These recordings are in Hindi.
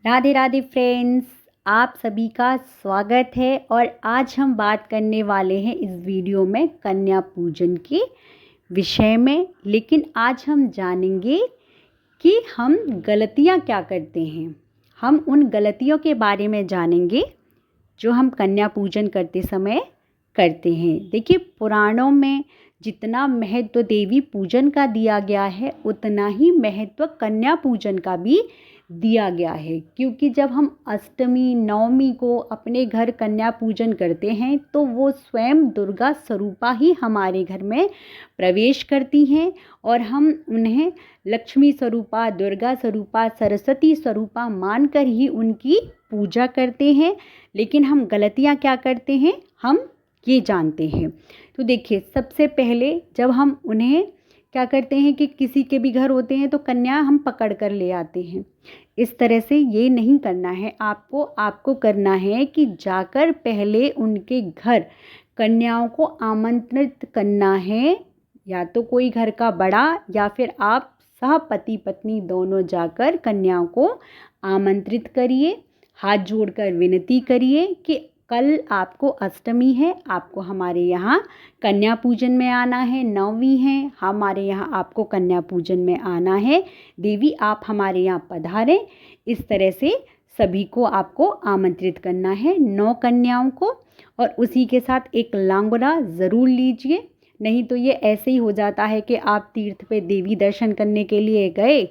राधे राधे फ्रेंड्स, आप सभी का स्वागत है। और आज हम बात करने वाले हैं इस वीडियो में कन्या पूजन के विषय में। लेकिन आज हम जानेंगे कि हम गलतियां क्या करते हैं। हम उन गलतियों के बारे में जानेंगे जो हम कन्या पूजन करते समय करते हैं। देखिए, पुराणों में जितना महत्व देवी पूजन का दिया गया है उतना ही महत्व कन्या पूजन का भी दिया गया है। क्योंकि जब हम अष्टमी नवमी को अपने घर कन्या पूजन करते हैं तो वो स्वयं दुर्गा स्वरूपा ही हमारे घर में प्रवेश करती हैं और हम उन्हें लक्ष्मी स्वरूपा, दुर्गा स्वरूपा, सरस्वती स्वरूपा मानकर ही उनकी पूजा करते हैं। लेकिन हम गलतियां क्या करते हैं, हम ये जानते हैं। तो देखिए, सबसे पहले जब हम उन्हें क्या करते हैं कि किसी के भी घर होते हैं तो कन्या हम पकड़ कर ले आते हैं। इस तरह से ये नहीं करना है। आपको करना है कि जाकर पहले उनके घर कन्याओं को आमंत्रित करना है। या तो कोई घर का बड़ा या फिर आप पति पत्नी दोनों जाकर कन्याओं को आमंत्रित करिए। हाथ जोड़कर विनती करिए कि कल आपको अष्टमी है, आपको हमारे यहाँ कन्या पूजन में आना है। नवमी है, हमारे यहाँ आपको कन्या पूजन में आना है। देवी आप हमारे यहाँ पधारें। इस तरह से सभी को आपको आमंत्रित करना है, 9 कन्याओं को। और उसी के साथ एक लांगुरा ज़रूर लीजिए। नहीं तो ये ऐसे ही हो जाता है कि आप तीर्थ पे देवी दर्शन करने के लिए गए,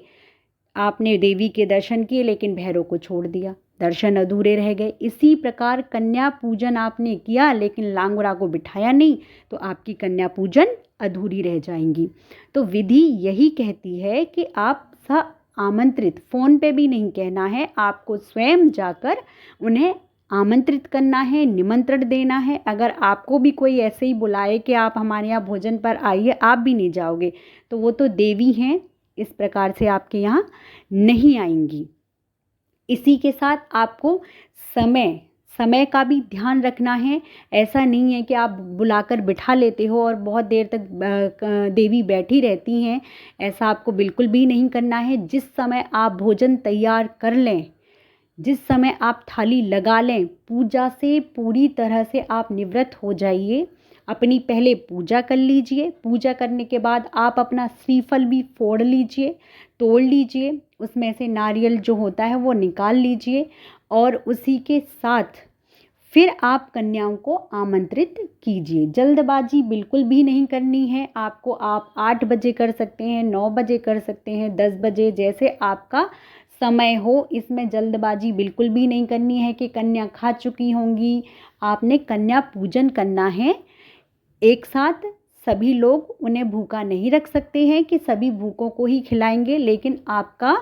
आपने देवी के दर्शन किए लेकिन भैरव को छोड़ दिया, दर्शन अधूरे रह गए। इसी प्रकार कन्या पूजन आपने किया लेकिन लांगुरा को बिठाया नहीं तो आपकी कन्या पूजन अधूरी रह जाएंगी। तो विधि यही कहती है कि आप आमंत्रित, फ़ोन पे भी नहीं कहना है, आपको स्वयं जाकर उन्हें आमंत्रित करना है, निमंत्रण देना है। अगर आपको भी कोई ऐसे ही बुलाए कि आप हमारे यहाँ भोजन पर आइए, आप भी नहीं जाओगे तो वो तो देवी हैं, इस प्रकार से आपके यहाँ नहीं आएंगी। इसी के साथ आपको समय का भी ध्यान रखना है। ऐसा नहीं है कि आप बुलाकर बिठा लेते हो और बहुत देर तक देवी बैठी रहती हैं। ऐसा आपको बिल्कुल भी नहीं करना है। जिस समय आप भोजन तैयार कर लें, जिस समय आप थाली लगा लें, पूजा से पूरी तरह से आप निवृत्त हो जाइए। अपनी पहले पूजा कर लीजिए। पूजा करने के बाद आप अपना श्रीफल भी फोड़ लीजिए, तोड़ लीजिए। उसमें से नारियल जो होता है वो निकाल लीजिए और उसी के साथ फिर आप कन्याओं को आमंत्रित कीजिए। जल्दबाजी बिल्कुल भी नहीं करनी है आपको। आप 8 बजे कर सकते हैं, 9 बजे कर सकते हैं, 10 बजे, जैसे आपका समय हो। इसमें जल्दबाजी बिल्कुल भी नहीं करनी है कि कन्या खा चुकी होंगी। आपने कन्या पूजन करना है। एक साथ सभी लोग उन्हें भूखा नहीं रख सकते हैं कि सभी भूखों को ही खिलाएंगे। लेकिन आपका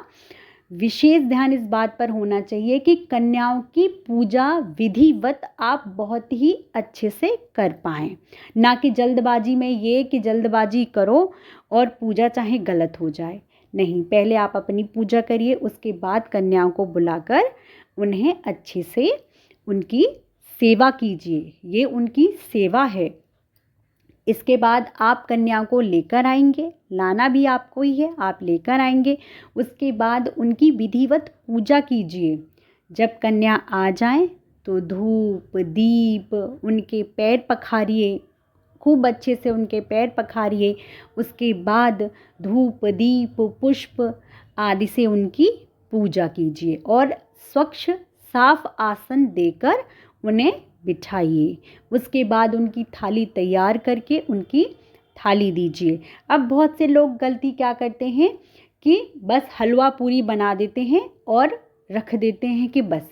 विशेष ध्यान इस बात पर होना चाहिए कि कन्याओं की पूजा विधिवत आप बहुत ही अच्छे से कर पाएँ। ना कि जल्दबाजी में ये कि जल्दबाजी करो और पूजा चाहे गलत हो जाए। नहीं, पहले आप अपनी पूजा करिए, उसके बाद कन्याओं को बुलाकर उन्हें अच्छे से उनकी सेवा कीजिए। ये उनकी सेवा है। इसके बाद आप कन्या को लेकर आएंगे, लाना भी आपको ही है, आप लेकर आएंगे। उसके बाद उनकी विधिवत पूजा कीजिए। जब कन्या आ जाए तो धूप दीप उनके पैर पखारिए, खूब अच्छे से उनके पैर पखारिए। उसके बाद धूप दीप पुष्प आदि से उनकी पूजा कीजिए और स्वच्छ साफ आसन देकर उन्हें बिठाइए। उसके बाद उनकी थाली तैयार करके उनकी थाली दीजिए। अब बहुत से लोग गलती क्या करते हैं कि बस हलवा पूरी बना देते हैं और रख देते हैं कि बस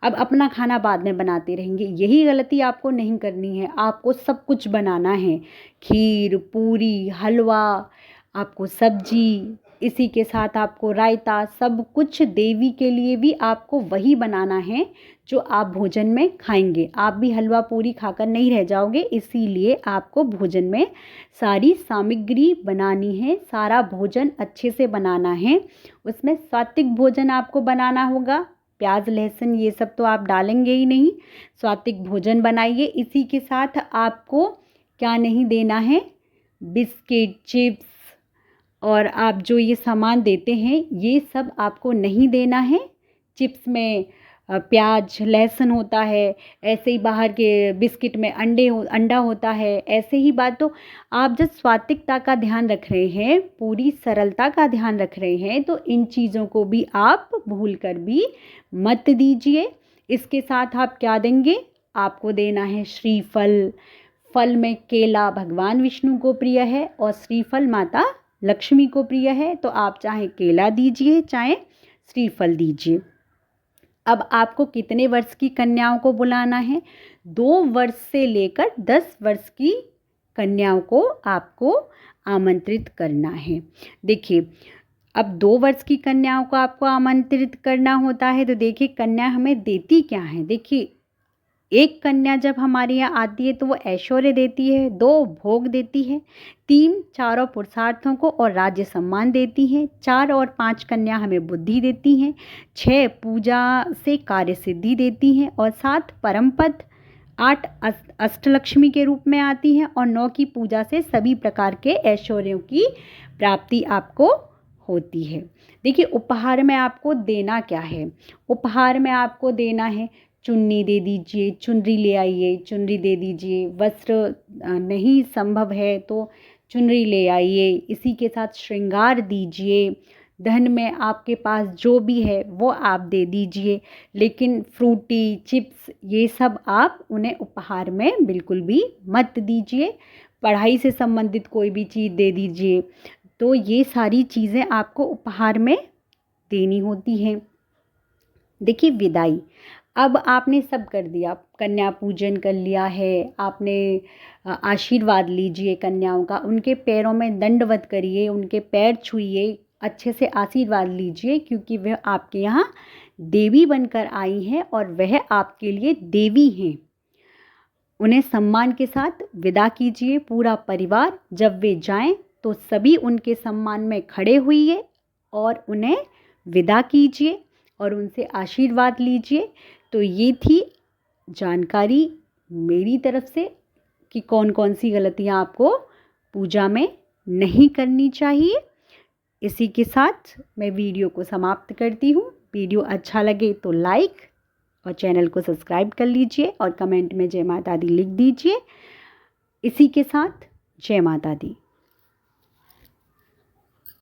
अब अपना खाना बाद में बनाते रहेंगे। यही गलती आपको नहीं करनी है। आपको सब कुछ बनाना है, खीर पूरी हलवा, आपको सब्जी, इसी के साथ आपको रायता, सब कुछ देवी के लिए भी आपको वही बनाना है जो आप भोजन में खाएंगे। आप भी हलवा पूरी खाकर नहीं रह जाओगे, इसीलिए आपको भोजन में सारी सामग्री बनानी है, सारा भोजन अच्छे से बनाना है। उसमें सात्विक भोजन आपको बनाना होगा। प्याज लहसुन ये सब तो आप डालेंगे ही नहीं। सात्विक भोजन बनाइए। इसी के साथ आपको क्या नहीं देना है, बिस्किट चिप्स और आप जो ये सामान देते हैं ये सब आपको नहीं देना है। चिप्स में प्याज लहसुन होता है, ऐसे ही बाहर के बिस्किट में अंडा होता है। ऐसे ही बात, तो आप जब स्वात्विकता का ध्यान रख रहे हैं, पूरी सरलता का ध्यान रख रहे हैं, तो इन चीज़ों को भी आप भूल कर भी मत दीजिए। इसके साथ आप क्या देंगे? आपको देना है श्रीफल। फल में केला भगवान विष्णु को प्रिय है और श्रीफल माता लक्ष्मी को प्रिय है, तो आप चाहे केला दीजिए चाहे श्रीफल दीजिए। अब आपको कितने वर्ष की कन्याओं को बुलाना है? 2 वर्ष से लेकर 10 वर्ष की कन्याओं को आपको आमंत्रित करना है। देखिए, अब 2 वर्ष की कन्याओं को आपको आमंत्रित करना होता है, तो देखिए कन्या हमें देती क्या है। देखिए, एक कन्या जब हमारे यहाँ आती है तो वो ऐश्वर्य देती है, 2 भोग देती है, 3 चारों पुरुषार्थों को और राज्य सम्मान देती है, 4 और 5 कन्या हमें बुद्धि देती हैं, 6 पूजा से कार्य सिद्धि देती हैं और 7 परम पद, 8 अष्टलक्ष्मी के रूप में आती हैं और 9 की पूजा से सभी प्रकार के ऐश्वर्यों की प्राप्ति आपको होती है। देखिए, उपहार में आपको देना क्या है? उपहार में आपको देना है चुन्नी दे दीजिए, चुनरी ले आइए, चुनरी दे दीजिए। वस्त्र नहीं संभव है तो चुनरी ले आइए। इसी के साथ श्रृंगार दीजिए। धन में आपके पास जो भी है वो आप दे दीजिए, लेकिन फ्रूटी चिप्स ये सब आप उन्हें उपहार में बिल्कुल भी मत दीजिए। पढ़ाई से संबंधित कोई भी चीज़ दे दीजिए। तो ये सारी चीज़ें आपको उपहार में देनी होती हैं। देखिए, विदाई। अब आपने सब कर दिया, कन्या पूजन कर लिया है, आपने आशीर्वाद लीजिए कन्याओं का, उनके पैरों में दंडवत करिए, उनके पैर छूइए, अच्छे से आशीर्वाद लीजिए, क्योंकि वह आपके यहाँ देवी बनकर आई हैं और वह आपके लिए देवी हैं। उन्हें सम्मान के साथ विदा कीजिए, पूरा परिवार। जब वे जाएं तो सभी उनके सम्मान में खड़े होइए और उन्हें विदा कीजिए और उनसे आशीर्वाद लीजिए। तो ये थी जानकारी मेरी तरफ से कि कौन कौन सी गलतियाँ आपको पूजा में नहीं करनी चाहिए। इसी के साथ मैं वीडियो को समाप्त करती हूँ। वीडियो अच्छा लगे तो लाइक और चैनल को सब्सक्राइब कर लीजिए और कमेंट में जय माता दी लिख दीजिए। इसी के साथ जय माता दी।